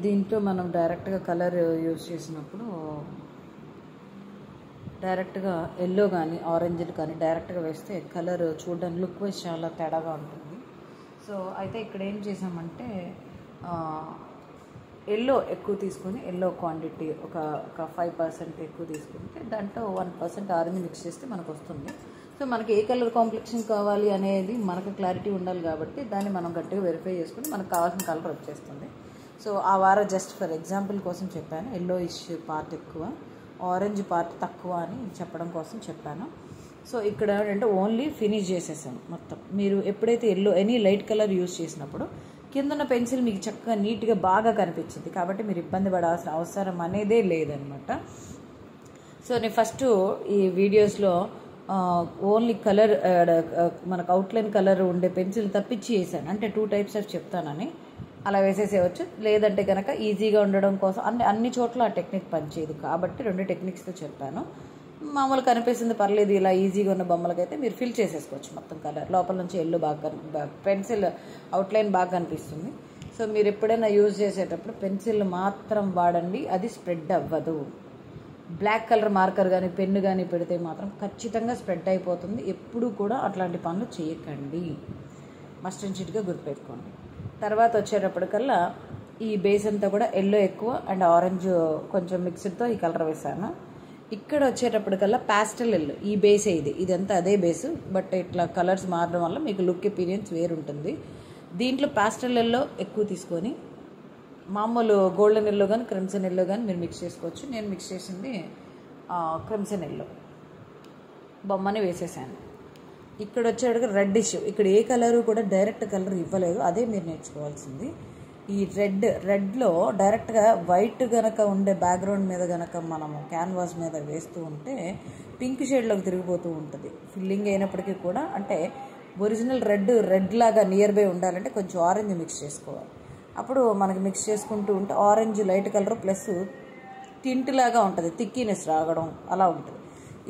దీంట్లో మనం డైరెక్ట్గా కలర్ యూజ్ చేసినప్పుడు డైరెక్ట్గా ఎల్లో కానీ ఆరెంజ్ కానీ డైరెక్ట్గా వేస్తే కలర్ చూడడానికి లుక్ వైజ్ చాలా తేడాగా ఉంటుంది. సో అయితే ఇక్కడ ఏం చేసామంటే ఎల్లో ఎక్కువ తీసుకొని ఎల్లో క్వాంటిటీ ఒక 5% ఎక్కువ తీసుకుంటే దాంట్లో 1% ఆరెంజ్ మిక్స్ చేస్తే మనకు వస్తుంది. సో మనకి ఏ కలర్ కాంప్లెక్షన్ కావాలి అనేది మనకు క్లారిటీ ఉండాలి కాబట్టి దాన్ని మనం గట్టిగా వెరిఫై చేసుకుని మనకు కావాల్సిన కలర్ వచ్చేస్తుంది. సో ఆ వారం జస్ట్ ఫర్ ఎగ్జాంపుల్ కోసం చెప్పాను, ఎల్లో ఇష్ పార్ట్ ఎక్కువ ఆరెంజ్ పార్ట్ తక్కువ అని చెప్పడం కోసం చెప్పాను. సో ఇక్కడ ఏంటంటే ఓన్లీ ఫినిష్ చేసేసాను మొత్తం. మీరు ఎప్పుడైతే ఎనీ లైట్ కలర్ యూజ్ చేసినప్పుడు కిందన్న పెన్సిల్ మీకు చక్కగా నీట్గా బాగా కనిపించింది కాబట్టి మీరు ఇబ్బంది పడాల్సిన అవసరం అనేదే లేదనమాట. సో నేను ఫస్ట్ ఈ వీడియోస్లో ఓన్లీ కలర్ మనకు అవుట్లైన్ కలర్ ఉండే పెన్సిల్ తప్పించి వేసాను, అంటే 2 types ఆఫ్ చెప్తానని అలా వేసేసేయచ్చు. లేదంటే కనుక ఈజీగా ఉండడం కోసం అన్ని చోట్ల ఆ టెక్నిక్ పనిచేయదు కాబట్టి 2 టెక్నిక్స్తో చెప్పాను. మామూలు కనిపిస్తుంది పర్లేదు, ఇలా ఈజీగా ఉన్న బొమ్మలకైతే మీరు ఫిల్ చేసేసుకోవచ్చు మొత్తం కలర్. లోపల నుంచి ఎల్లో బాగా పెన్సిల్ అవుట్లైన్ బాగా కనిపిస్తుంది. సో మీరు ఎప్పుడైనా యూజ్ చేసేటప్పుడు పెన్సిల్ మాత్రం వాడండి, అది స్ప్రెడ్ అవ్వదు. బ్లాక్ కలర్ మార్కర్ కానీ పెన్ను కానీ పెడితే మాత్రం ఖచ్చితంగా స్ప్రెడ్ అయిపోతుంది. ఎప్పుడు కూడా అట్లాంటి పనులు చేయకండి, మస్ట్ అండ్ షీట్గా గుర్తుపెట్టుకోండి. తర్వాత వచ్చేటప్పటికల్లా ఈ బేస్ అంతా కూడా ఎల్లో ఎక్కువ అండ్ ఆరెంజ్ కొంచెం మిక్స్డ్తో ఈ కలర్ వేసాను. ఇక్కడ వచ్చేటప్పటికల్లా ప్యాస్టల్ ఎల్లో, ఈ బేసే ఇదంతా అదే బేసు, బట్ ఇట్లా కలర్స్ మారడం వల్ల మీకు లుక్ ఎపీరియన్స్ వేరుంటుంది. దీంట్లో ప్యాస్టల్ ఎల్లో ఎక్కువ తీసుకొని మామూలు గోల్డెన్ ఎల్లో కానీ క్రిమ్సన్ ఎల్లో కానీ మీరు మిక్స్ చేసుకోవచ్చు. నేను మిక్స్ చేసింది క్రిమ్సన్ ఎల్లో బొమ్మని వేసేసాను. ఇక్కడ వచ్చేటికి రెడ్డిష్, ఇక్కడ ఏ కలరు కూడా డైరెక్ట్ కలర్ ఇవ్వలేదు, అదే మీరు నేర్చుకోవాల్సింది. ఈ రెడ్లో డైరెక్ట్గా వైట్ కనుక ఉండే బ్యాక్గ్రౌండ్ మీద కనుక మనము క్యాన్వాస్ మీద వేస్తూ ఉంటే పింక్ షేడ్లోకి తిరిగిపోతూ ఉంటుంది. ఫిల్లింగ్ అయినప్పటికీ కూడా అంటే ఒరిజినల్ రెడ్ లాగా నియర్ బై ఉండాలంటే కొంచెం ఆరెంజ్ మిక్స్ చేసుకోవాలి. అప్పుడు మనకి మిక్స్ చేసుకుంటూ ఉంటే orange light colour plus tint లాగా ఉంటుంది, థిక్కినెస్ రావడం అలా ఉంటుంది.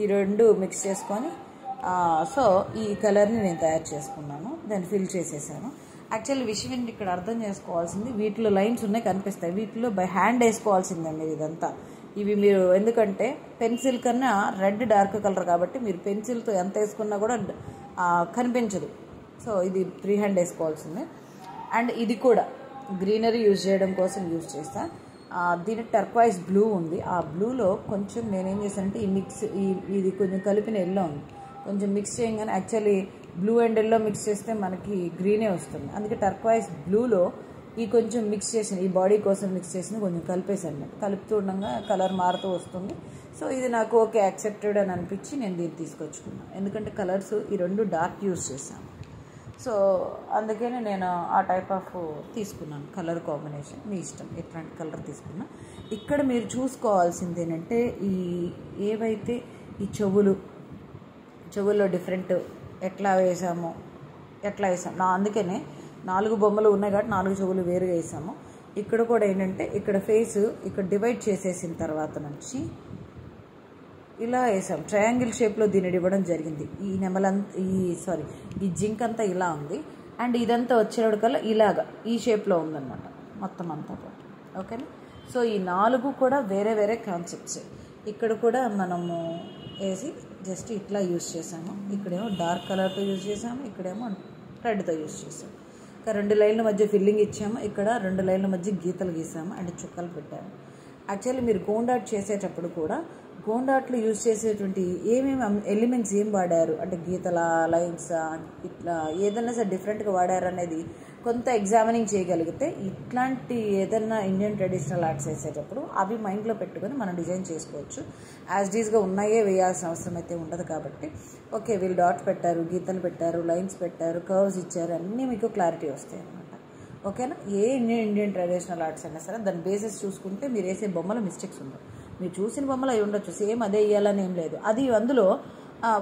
ఈ 2 మిక్స్ చేసుకొని సో ఈ కలర్ని నేను తయారు చేసుకున్నాను, దాన్ని ఫిల్ చేసేసాను. యాక్చువల్లీ విషయం ఏంటి ఇక్కడ అర్థం చేసుకోవాల్సింది, వీటిలో లైన్స్ ఉన్నాయి కనిపిస్తాయి, వీటిలో బై హ్యాండ్ వేసుకోవాల్సిందే మీరు ఇదంతా. ఇవి మీరు ఎందుకంటే పెన్సిల్ కన్నా రెడ్ డార్క్ కలర్ కాబట్టి మీరు పెన్సిల్తో ఎంత వేసుకున్నా కూడా కనిపించదు. సో ఇది ఫ్రీ హ్యాండ్ వేసుకోవాల్సిందే. అండ్ ఇది కూడా గ్రీనరీ యూజ్ చేయడం కోసం యూజ్ చేస్తా. దీని టర్క్వైజ్ బ్లూ ఉంది, ఆ బ్లూలో కొంచెం నేనేం చేశానంటే ఇది కొంచెం కలిపిన ఎల్లో ఉంది, కొంచెం మిక్స్ చేయగానే actually blue and yellow mix చేస్తే మనకి గ్రీనే వస్తుంది. అందుకే టర్క్వైజ్ బ్లూలో ఈ కొంచెం మిక్స్ చేసిన ఈ బాడీ కోసం మిక్స్ చేసిన కొంచెం కలిపేసాను, కలుపుతూ ఉండగా కలర్ మారుతూ వస్తుంది. సో ఇది నాకు ఓకే యాక్సెప్టెడ్ అని అనిపించి నేను దీన్ని తీసుకొచ్చుకున్నాను. ఎందుకంటే కలర్స్ ఈ 2 డార్క్ యూజ్ చేశాను. సో అందుకని నేను ఆ టైప్ ఆఫ్ తీసుకున్నాను కలర్ కాంబినేషన్. మీ ఇష్టం ఎట్లాంటి కలర్ తీసుకున్నా. ఇక్కడ మీరు చూసుకోవాల్సింది ఏంటంటే ఏవైతే ఈ చెవుల్లో డిఫరెంట్ ఎట్లా వేసాము. అందుకనే 4 బొమ్మలు ఉన్నాయి కాబట్టి 4 చెవులు వేరుగా వేసాము. ఇక్కడ కూడా ఏంటంటే ఇక్కడ ఫేస్ ఇక్కడ డివైడ్ చేసేసిన తర్వాత నుంచి ఇలా వేసాం, ట్రయాంగిల్ షేప్లో దీన్ని ఇవ్వడం జరిగింది. ఈ జింక్ అంతా ఇలా ఉంది అండ్ ఇదంతా వచ్చేటికల్లా ఇలాగా ఈ షేప్లో ఉందన్నమాట మొత్తం అంతా పాటు. ఓకేనా. సో ఈ 4 కూడా వేరే వేరే కాన్సెప్ట్స్. ఇక్కడ కూడా మనము వేసి జస్ట్ ఇట్లా యూజ్ చేసాము. ఇక్కడేమో డార్క్ కలర్తో యూజ్ చేసాము, ఇక్కడేమో రెడ్తో యూజ్ చేసాము. ఇంకా 2 లైన్ల మధ్య ఫిల్లింగ్ ఇచ్చాము, ఇక్కడ 2 లైన్ల మధ్య గీతలు గీసాము అండ్ చుక్కలు పెట్టాము. యాక్చువల్లీ మీరు గోండాట్ చేసేటప్పుడు కూడా గోండాట్లు యూజ్ చేసేటువంటి ఏమేమి ఎలిమెంట్స్ ఏం వాడారు అంటే గీతల లైన్స్ ఇట్లా ఏదైనా సరే డిఫరెంట్గా వాడారు అనేది కొంత ఎగ్జామినింగ్ చేయగలిగితే ఇట్లాంటి ఏదైనా ఇండియన్ ట్రెడిషనల్ ఆర్ట్స్ వేసేటప్పుడు అవి మైండ్లో పెట్టుకొని మనం డిజైన్ చేసుకోవచ్చు. యాజ్ డీజ్గా ఉన్నాయే వేయాల్సిన అవసరం అయితే ఉండదు కాబట్టి ఓకే వీళ్ళు డాట్ పెట్టారు, గీతలు పెట్టారు, లైన్స్ పెట్టారు, కర్వ్స్ ఇచ్చారు, అన్నీ మీకు క్లారిటీ వస్తాయి అన్నమాట. ఓకేనా. ఏ ఇండియన్ ట్రెడిషనల్ ఆర్ట్స్ అయినా సరే దాని బేసిస్ చూసుకుంటే మీరు వేసే బొమ్మల మిస్టేక్స్ ఉండవు. మీరు చూసిన బొమ్మలు అవి ఉండొచ్చు, సేమ్ అదే వేయాలని ఏం లేదు. అది అందులో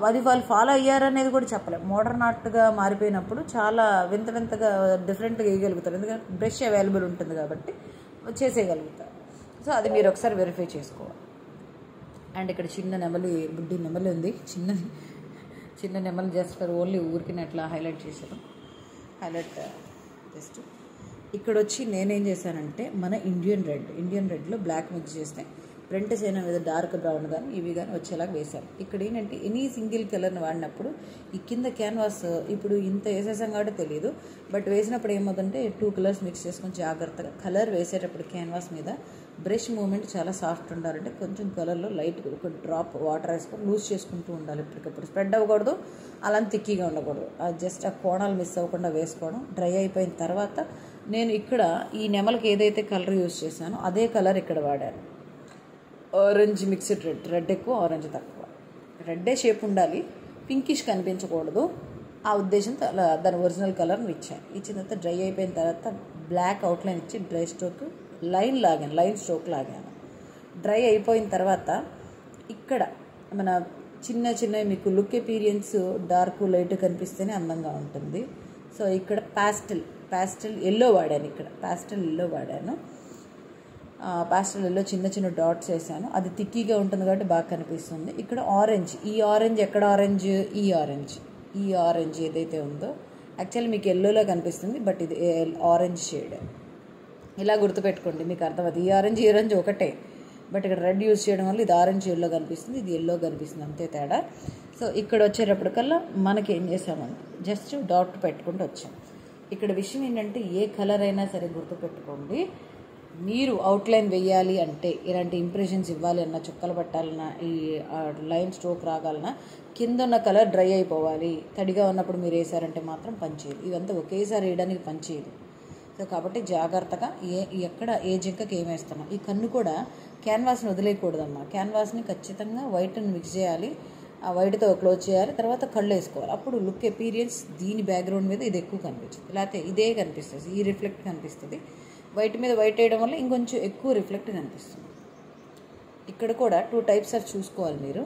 అది వాళ్ళు ఫాలో అయ్యారనేది కూడా చెప్పలేము. మోడర్న్ ఆర్ట్గా మారిపోయినప్పుడు చాలా వింతగా డిఫరెంట్గా వేయగలుగుతారు, ఎందుకంటే బ్రష్ అవైలబుల్ ఉంటుంది కాబట్టి చేసేయగలుగుతారు. సో అది మీరు ఒకసారి వెరిఫై చేసుకోవాలి. అండ్ ఇక్కడ చిన్న బుడ్డి నెమలి ఉంది, చిన్న నెమలి జస్ట్ ఫర్ ఓన్లీ ఊరికి అట్లా హైలైట్ చేశారు. జస్ట్ ఇక్కడ వచ్చి నేనేం చేశానంటే మన ఇండియన్ రెడ్లో బ్లాక్ మిక్స్ చేస్తే ఫ్రంట్ సైడ్ మీద డార్క్ బ్రౌన్ కానీ ఇవి కానీ వచ్చేలాగా వేశాను. ఇక్కడ ఏంటంటే ఎనీ సింగిల్ కలర్ని వాడినప్పుడు ఈ కింద క్యాన్వాస్ ఇప్పుడు ఇంత వేసేసాం కాబట్టి తెలియదు, బట్ వేసినప్పుడు ఏమవుతుందంటే 2 కలర్స్ మిక్స్ చేసుకొని జాగ్రత్తగా కలర్ వేసేటప్పుడు క్యాన్వాస్ మీద బ్రష్ మూమెంట్ చాలా సాఫ్ట్ ఉండాలంటే కొంచెం కలర్లో లైట్ ఒక డ్రాప్ వాటర్ వేసుకొని లూజ్ చేసుకుంటూ ఉండాలి. ఎప్పటికప్పుడు స్ప్రెడ్ అవ్వకూడదు, అలా తిక్కిగా ఉండకూడదు. అది జస్ట్ ఆ కోణాలు మిస్ అవ్వకుండా వేసుకోవడం. డ్రై అయిపోయిన తర్వాత నేను ఇక్కడ ఈ నెమలకి ఏదైతే కలర్ యూజ్ చేశానో అదే కలర్ ఇక్కడ వాడాను. ఆరెంజ్ మిక్స్డ్ రెడ్ ఎక్కువ ఆరెంజ్ తక్కువ. రెడ్డే షేప్ ఉండాలి, పింకిష్ కనిపించకూడదు. ఆ ఉద్దేశంతో అలా దాని ఒరిజినల్ కలర్ని ఇచ్చాను. ఇచ్చిన తర్వాత డ్రై అయిపోయిన తర్వాత బ్లాక్ అవుట్లైన్ ఇచ్చి డ్రై స్ట్రోక్ లైన్ స్ట్రోక్ లాగాను. డ్రై అయిపోయిన తర్వాత ఇక్కడ మన చిన్న మీకు లుక్ ఎపీరియన్స్ డార్క్ లైట్ కనిపిస్తేనే అందంగా ఉంటుంది. సో ఇక్కడ పాస్టల్ ఎల్లో వాడాను. ఇక్కడ పాస్టల్ ఎల్లో చిన్న డాట్స్ వేసాను. అది తిక్కీగా ఉంటుంది కాబట్టి బాగా కనిపిస్తుంది. ఇక్కడ ఆరెంజ్, ఈ ఆరెంజ్ ఎక్కడ ఆరెంజ్, ఈ ఆరెంజ్ ఏదైతే ఉందో యాక్చువల్లీ మీకు ఎల్లోలో కనిపిస్తుంది, బట్ ఇది ఆరెంజ్ షేడ్. ఇలా గుర్తుపెట్టుకోండి, మీకు అర్థమవుతుంది. ఈ ఆరెంజ్ ఒకటే, బట్ ఇక్కడ రెడ్ యూజ్ చేయడం వల్ల ఇది ఆరెంజ్ షేడ్లో కనిపిస్తుంది, ఇది ఎల్లో కనిపిస్తుంది, అంతే తేడా. సో ఇక్కడ వచ్చేటప్పటికల్లా మనకి ఏం చేసామంటే జస్ట్ డాట్ పెట్టుకుంటూ వచ్చాం. ఇక్కడ విషయం ఏంటంటే ఏ కలర్ అయినా సరే గుర్తుపెట్టుకోండి, మీరు అవుట్లైన్ వేయాలి అంటే ఇలాంటి ఇంప్రెషన్స్ ఇవ్వాలి అన్నా, చుక్కలు పట్టాలన్నా, ఈ లైన్ స్ట్రోక్ రాగాలన్నా కింద ఉన్న కలర్ డ్రై అయిపోవాలి. తడిగా ఉన్నప్పుడు మీరు వేసారంటే మాత్రం పనిచేయదు. ఇవంతా ఒకేసారి వేయడానికి పనిచేయదు. సో కాబట్టి జాగ్రత్తగా ఎక్కడ ఏ జింకకి ఏం వేస్తున్నాం. ఈ కన్ను కూడా క్యాన్వాస్ని వదిలేయకూడదమ్మా. క్యాన్వాస్ని ఖచ్చితంగా వైట్ని మిక్స్ చేయాలి, ఆ వైట్తో క్లోజ్ చేయాలి, తర్వాత కళ్ళు వేసుకోవాలి. అప్పుడు లుక్ ఎపీరియన్స్ దీని బ్యాక్గ్రౌండ్ మీద ఇది ఎక్కువ కనిపించింది, లేకపోతే ఇదే కనిపిస్తుంది, ఈ రిఫ్లెక్ట్ కనిపిస్తుంది. వైట్ మీద వైట్ వేయడం వల్ల ఇంకొంచెం ఎక్కువ రిఫ్లెక్ట్ కనిపిస్తుంది. ఇక్కడ కూడా 2 టైప్స్ ఆఫ్ చూసుకోవాలి మీరు.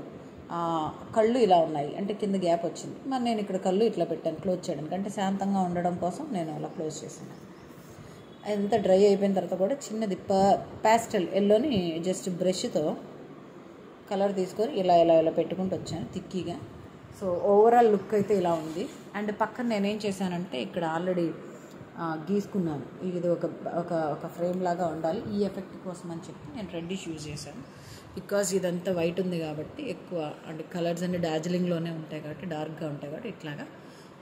కళ్ళు ఇలా ఉన్నాయి అంటే కింద గ్యాప్ వచ్చింది, మరి నేను ఇక్కడ కళ్ళు ఇట్లా పెట్టాను క్లోజ్ చేయడానికి, అంటే శాంతంగా ఉండడం కోసం నేను అలా క్లోజ్ చేశాను. అంతా డ్రై అయిపోయిన తర్వాత కూడా చిన్నది పాస్టల్ ఎల్లోని జస్ట్ బ్రష్తో కలర్ తీసుకొని ఇలా పెట్టుకుంటూ వచ్చాను తిక్కీగా. సో ఓవరాల్ లుక్ అయితే ఇలా ఉంది. అండ్ పక్కన నేనేం చేశానంటే ఇక్కడ ఆల్రెడీ గీసుకున్నాను, ఇది ఒక ఫ్రేమ్ లాగా ఉండాలి ఈ ఎఫెక్ట్ కోసం అని చెప్పి నేను రెడ్డిష్ యూజ్ చేశాను. బికాజ్ ఇదంతా వైట్ ఉంది కాబట్టి ఎక్కువ అంటే కలర్స్ అన్ని డార్జిలింగ్లోనే ఉంటాయి కాబట్టి డార్క్గా ఉంటాయి కాబట్టి ఇట్లాగా.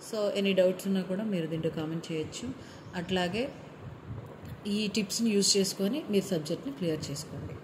సో ఎనీ డౌట్స్ ఉన్నా కూడా మీరు దీంట్లో కామెంట్ చేయొచ్చు. అట్లాగే ఈ టిప్స్ని యూజ్ చేసుకొని మీరు సబ్జెక్ట్ని క్లియర్ చేసుకోండి.